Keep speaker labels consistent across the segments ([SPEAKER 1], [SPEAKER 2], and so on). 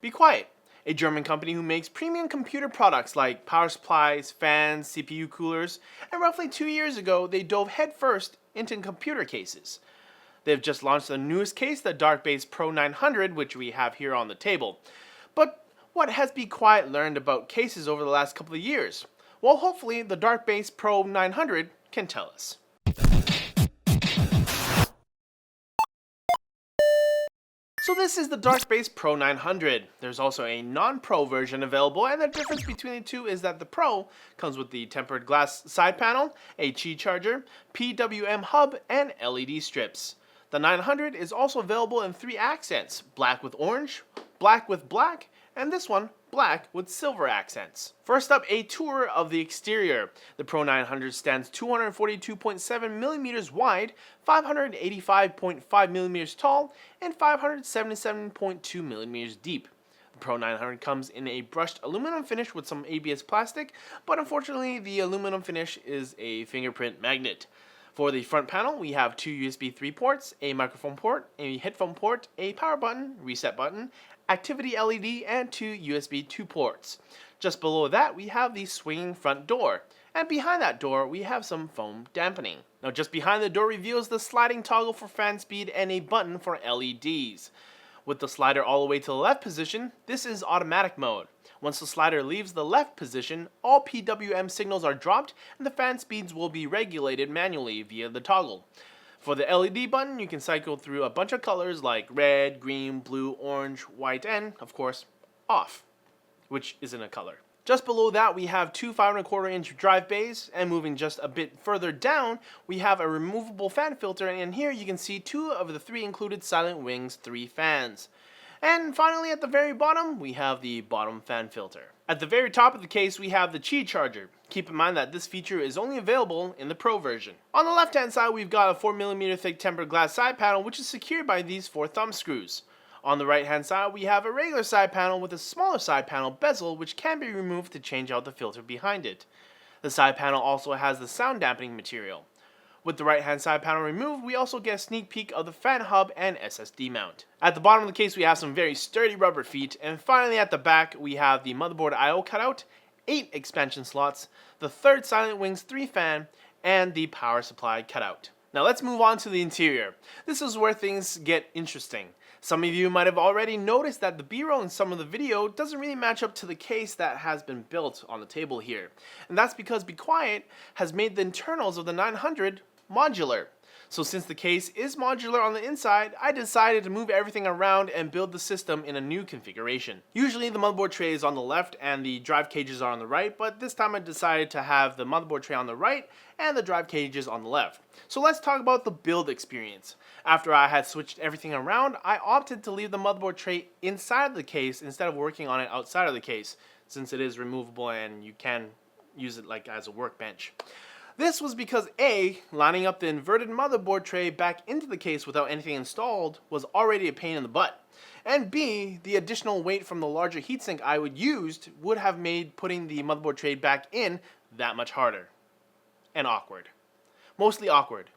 [SPEAKER 1] Be Quiet, a German company who makes premium computer products like power supplies, fans, CPU coolers, and roughly 2 years ago they dove headfirst into computer cases. They've just launched the newest case, the Dark-Base Pro 900, which we have here on the table. But what has Be Quiet learned about cases over the last couple of years? Well, hopefully the Dark-Base Pro 900 can tell us. So this is the Dark-Base Pro 900. There's also a non-Pro version available, and the difference between the two is that the Pro comes with the tempered glass side panel, a Qi charger, PWM hub, and LED strips. The 900 is also available in 3 accents: black with orange, black with black, and this one, black with silver accents. First up, a tour of the exterior. The Pro 900 stands 242.7 millimeters wide, 585.5 millimeters tall, and 577.2 millimeters deep. The Pro 900 comes in a brushed aluminum finish with some ABS plastic, but unfortunately the aluminum finish is a fingerprint magnet. For the front panel, we have 2 USB 3 ports, a microphone port, a headphone port, a power button, reset button, activity LED, and 2 USB 2 ports. Just below that, we have the swinging front door. And behind that door, we have some foam dampening. Now just behind the door reveals the sliding toggle for fan speed and a button for LEDs. With the slider all the way to the left position, this is automatic mode. Once the slider leaves the left position, all PWM signals are dropped and the fan speeds will be regulated manually via the toggle. For the LED button, you can cycle through a bunch of colors like red, green, blue, orange, white, and, of course, off, which isn't a color. Just below that, we have 2 5¼ drive bays, and moving just a bit further down, we have a removable fan filter, and here you can see 2 of the 3 included Silent Wings 3 fans. And finally, at the very bottom, we have the bottom fan filter. At the very top of the case, we have the Qi charger. Keep in mind that this feature is only available in the Pro version. On the left hand side, we've got a 4mm thick tempered glass side panel, which is secured by these 4 thumb screws. On the right hand side, we have a regular side panel with a smaller side panel bezel, which can be removed to change out the filter behind it. The side panel also has the sound dampening material. With the right hand side panel removed, we also get a sneak peek of the fan hub and SSD mount. At the bottom of the case, we have some very sturdy rubber feet, and finally at the back, we have the motherboard I/O cutout, 8 expansion slots, the third Silent Wings 3 fan, and the power supply cutout. Now let's move on to the interior. This is where things get interesting. Some of you might have already noticed that the B-roll in some of the video doesn't really match up to the case that has been built on the table here. And that's because Be Quiet has made the internals of the 900 modular. So since the case is modular on the inside, I decided to move everything around and build the system in a new configuration. Usually the motherboard tray is on the left and the drive cages are on the right, but this time I decided to have the motherboard tray on the right and the drive cages on the left. So let's talk about the build experience. After I had switched everything around, I opted to leave the motherboard tray inside the case instead of working on it outside of the case, since it is removable and you can use it like as a workbench. This was because A, lining up the inverted motherboard tray back into the case without anything installed was already a pain in the butt. And B, the additional weight from the larger heatsink I would used would have made putting the motherboard tray back in that much harder. And awkward. Mostly awkward.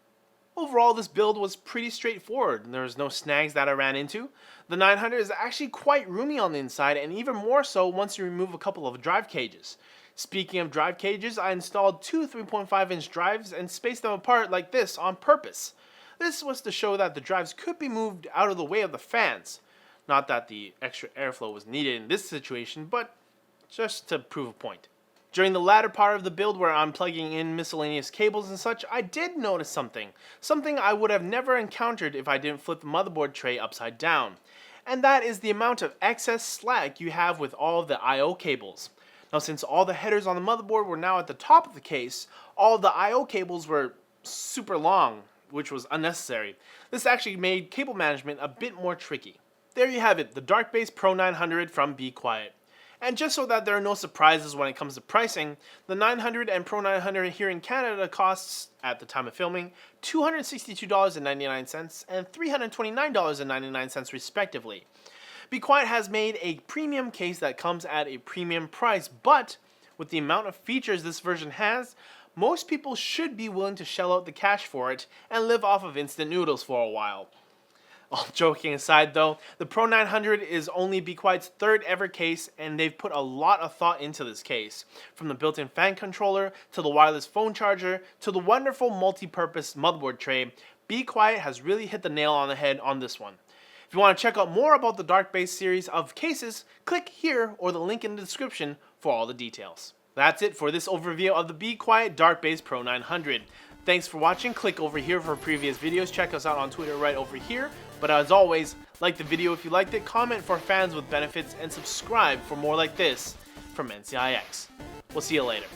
[SPEAKER 1] Overall, this build was pretty straightforward. There was no snags that I ran into. The 900 is actually quite roomy on the inside, and even more so once you remove a couple of drive cages. Speaking of drive cages, I installed 2 3.5-inch drives and spaced them apart like this on purpose. This was to show that the drives could be moved out of the way of the fans. Not that the extra airflow was needed in this situation, but just to prove a point. During the latter part of the build where I'm plugging in miscellaneous cables and such, I did notice something. Something I would have never encountered if I didn't flip the motherboard tray upside down. And that is the amount of excess slack you have with all of the I/O cables. Now since all the headers on the motherboard were now at the top of the case, all of the I/O cables were super long, which was unnecessary. This actually made cable management a bit more tricky. There you have it, the Dark-Base Pro 900 from Be Quiet. And just so that there are no surprises when it comes to pricing, the 900 and Pro 900 here in Canada costs, at the time of filming, $262.99 and $329.99 respectively. Be Quiet has made a premium case that comes at a premium price, but with the amount of features this version has, most people should be willing to shell out the cash for it and live off of instant noodles for a while. All joking aside though, the Pro 900 is only Be Quiet's third ever case, and they've put a lot of thought into this case. From the built-in fan controller, to the wireless phone charger, to the wonderful multi-purpose motherboard tray, Be Quiet has really hit the nail on the head on this one. If you want to check out more about the Dark Base series of cases, click here or the link in the description for all the details. That's it for this overview of the Be Quiet Dark Base Pro 900. Thanks for watching. Click over here for previous videos. Check us out on Twitter right over here. But as always, like the video if you liked it, comment for fans with benefits, and subscribe for more like this from NCIX. We'll see you later.